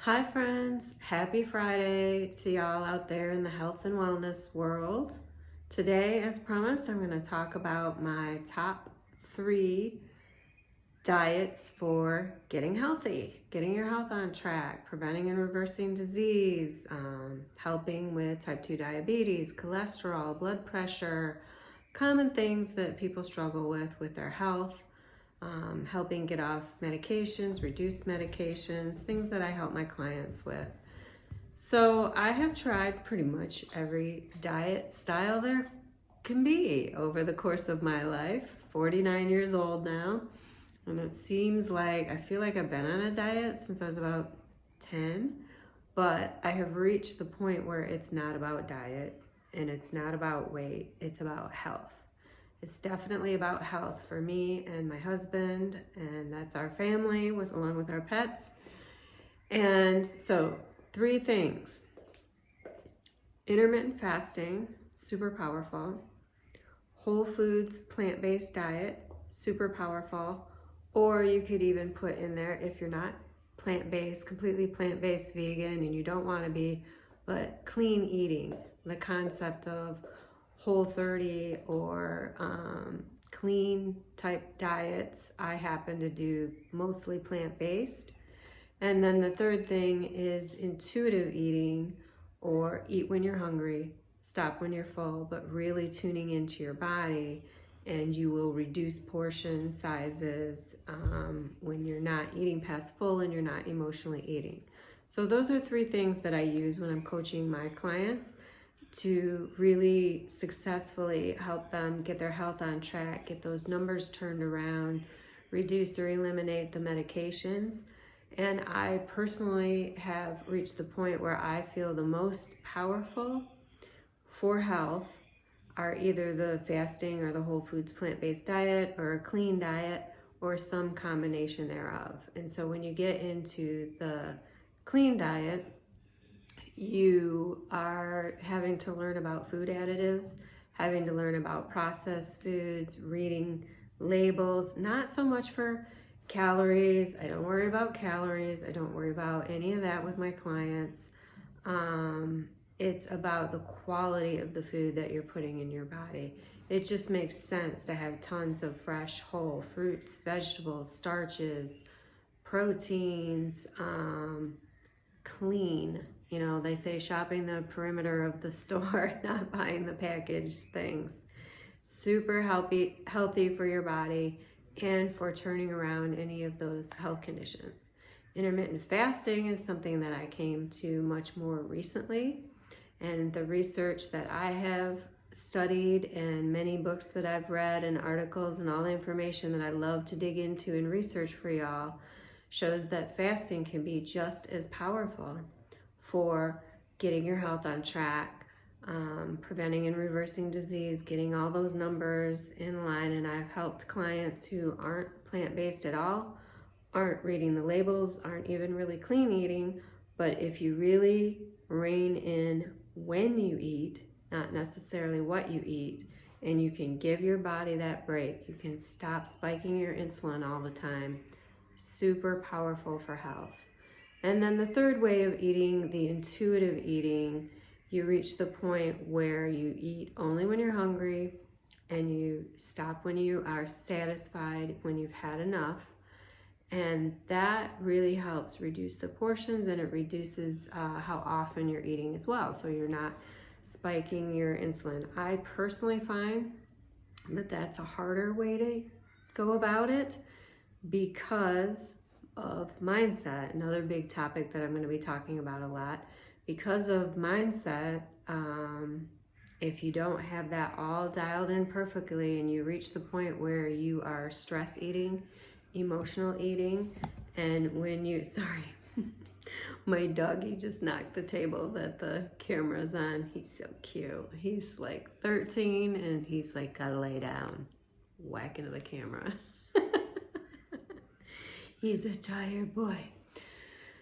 Hi friends, happy Friday to y'all out there in the health and wellness world. Today, as promised, I'm going to talk about my top 3 diets for getting healthy, getting your health on track, preventing and reversing disease, helping with type 2 diabetes, cholesterol, blood pressure, common things that people struggle with their health. Helping get off medications, reduce medications, things that I help my clients with. So I have tried pretty much every diet style there can be over the course of my life. 49 years old now, and it seems like I feel like I've been on a diet since I was about 10, but I have reached the point where it's not about diet and it's not about weight, it's about health. It's definitely about health for me and my husband, and that's our family along with our pets. And so 3 things. Intermittent fasting, super powerful. Whole foods, plant-based diet, super powerful. Or you could even put in there, if you're not plant-based, completely plant-based vegan and you don't want to be, but clean eating, the concept of Whole30 or clean type diets. I happen to do mostly plant-based. And then the third thing is intuitive eating, or eat when you're hungry, stop when you're full, but really tuning into your body, and you will reduce portion sizes when you're not eating past full and you're not emotionally eating. So those are 3 things that I use when I'm coaching my clients to really successfully help them get their health on track, get those numbers turned around, reduce or eliminate the medications. And I personally have reached the point where I feel the most powerful for health are either the fasting or the whole foods plant-based diet or a clean diet or some combination thereof. And so when you get into the clean diet, you are having to learn about food additives, having to learn about processed foods, reading labels, not so much for calories. I don't worry about calories. I don't worry about any of that with my clients. It's about the quality of the food that you're putting in your body. It just makes sense to have tons of fresh, whole fruits, vegetables, starches, proteins, clean. You know, they say shopping the perimeter of the store, not buying the packaged things. Super healthy for your body and for turning around any of those health conditions. Intermittent fasting is something that I came to much more recently, and the research that I have studied and many books that I've read and articles and all the information that I love to dig into and research for y'all shows that fasting can be just as powerful for getting your health on track, preventing and reversing disease, getting all those numbers in line. And I've helped clients who aren't plant-based at all, aren't reading the labels, aren't even really clean eating, but if you really rein in when you eat, not necessarily what you eat, and you can give your body that break, you can stop spiking your insulin all the time, super powerful for health. And then the third way of eating, the intuitive eating, you reach the point where you eat only when you're hungry and you stop when you are satisfied, when you've had enough. And that really helps reduce the portions, and it reduces how often you're eating as well. So you're not spiking your insulin. I personally find that that's a harder way to go about it because of mindset, another big topic that I'm going to be talking about a lot. Because of mindset, if you don't have that all dialed in perfectly and you reach the point where you are stress eating, emotional eating, and when you, sorry, my doggy just knocked the table that the camera's on. He's so cute. He's like 13 and he's like, gotta lay down, whack into the camera. He's a tired boy.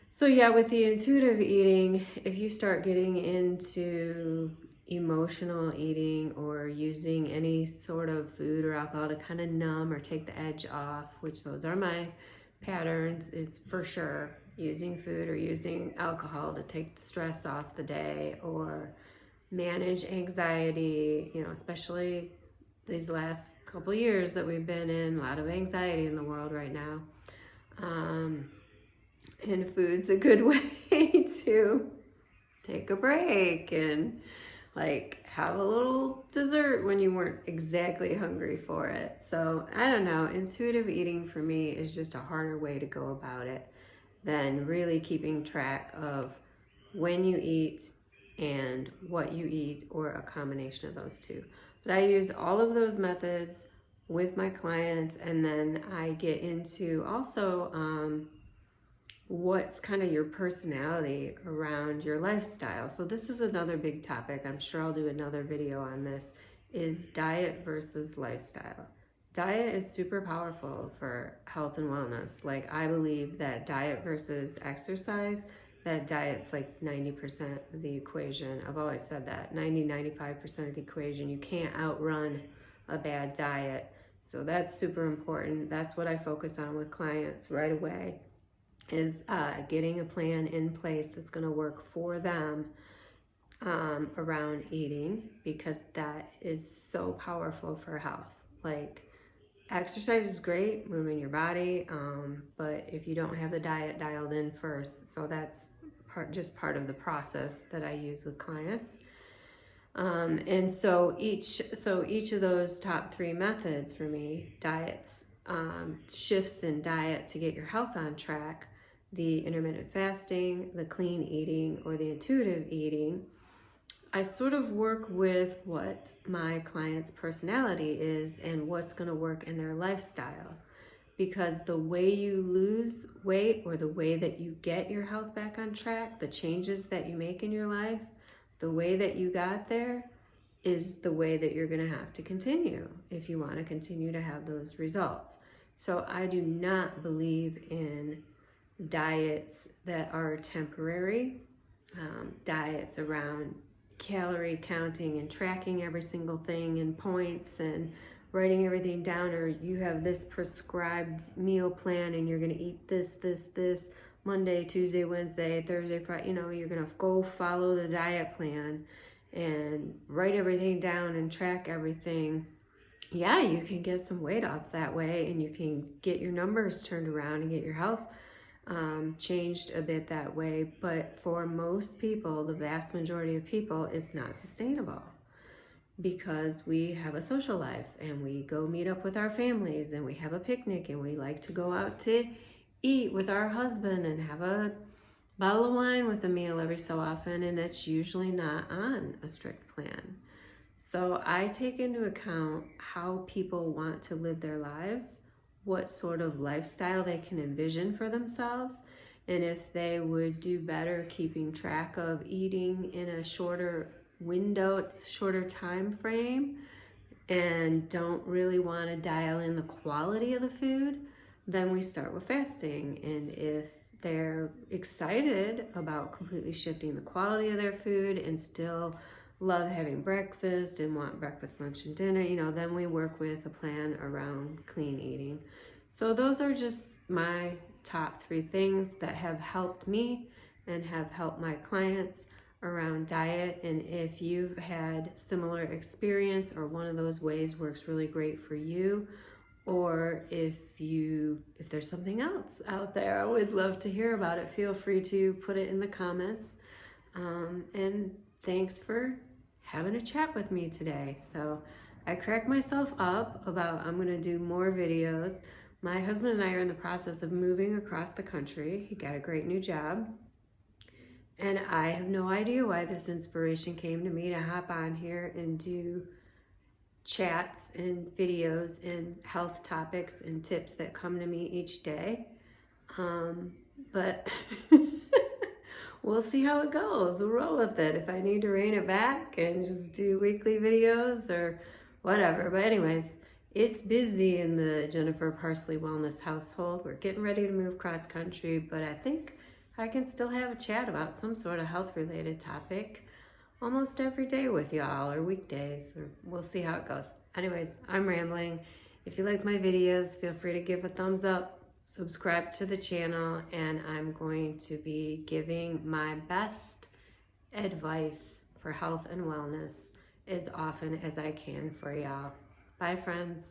So yeah, with the intuitive eating, if you start getting into emotional eating or using any sort of food or alcohol to kind of numb or take the edge off, which those are my patterns, is for sure. using food or using alcohol to take the stress off the day or manage anxiety, you know, especially these last couple years that we've been in, a lot of anxiety in the world right now. And food's a good way to take a break and like have a little dessert when you weren't exactly hungry for it. So I don't know, intuitive eating for me is just a harder way to go about it than really keeping track of when you eat and what you eat, or a combination of those two. But I use all of those methods with my clients, and then I get into also what's kind of your personality around your lifestyle. So this is another big topic. I'm sure I'll do another video on this, is diet versus lifestyle. Diet is super powerful for health and wellness. Like, I believe that diet versus exercise, that diet's like 90% of the equation. I've always said that, 90-95% of the equation. You can't outrun a bad diet. So that's super important. That's what I focus on with clients right away, is getting a plan in place that's going to work for them around eating, because that is so powerful for health. Like, exercise is great, moving your body, but if you don't have the diet dialed in first, so that's just part of the process that I use with clients. And so each of those top 3 methods for me, diets, shifts in diet to get your health on track, the intermittent fasting, the clean eating, or the intuitive eating, I sort of work with what my client's personality is and what's going to work in their lifestyle. Because the way you lose weight, or the way that you get your health back on track, the changes that you make in your life, the way that you got there is the way that you're going to have to continue if you want to continue to have those results. So I do not believe in diets that are temporary, diets around calorie counting and tracking every single thing in points and writing everything down, or you have this prescribed meal plan and you're going to eat this Monday, Tuesday, Wednesday, Thursday, Friday. You know, you're going to go follow the diet plan and write everything down and track everything. Yeah, you can get some weight off that way, and you can get your numbers turned around and get your health changed a bit that way. But for most people, the vast majority of people, it's not sustainable, because we have a social life and we go meet up with our families and we have a picnic and we like to go out to eat with our husband and have a bottle of wine with a meal every so often, and it's usually not on a strict plan. So I take into account how people want to live their lives, what sort of lifestyle they can envision for themselves, and if they would do better keeping track of eating in a shorter window, shorter time frame, and don't really want to dial in the quality of the food, then we start with fasting. And if they're excited about completely shifting the quality of their food and still love having breakfast and want breakfast, lunch, and dinner, you know, then we work with a plan around clean eating. So those are just my top 3 things that have helped me and have helped my clients around diet. And if you've had similar experience, or one of those ways works really great for you, or if there's something else out there, I would love to hear about it. Feel free to put it in the comments. And thanks for having a chat with me today. So I cracked myself up about, I'm going to do more videos. My husband and I are in the process of moving across the country. He got a great new job. And I have no idea why this inspiration came to me to hop on here and do chats and videos and health topics and tips that come to me each day. But we'll see how it goes. We'll roll with it. If I need to rein it back and just do weekly videos or whatever. But anyways, it's busy in the Jennifer Parsley Wellness household. We're getting ready to move cross country, but I think I can still have a chat about some sort of health related topic almost every day with y'all, or weekdays, or we'll see how it goes. Anyways, I'm rambling. If you like my videos, feel free to give a thumbs up subscribe to the channel, and I'm going to be giving my best advice for health and wellness as often as I can for y'all. Bye, friends.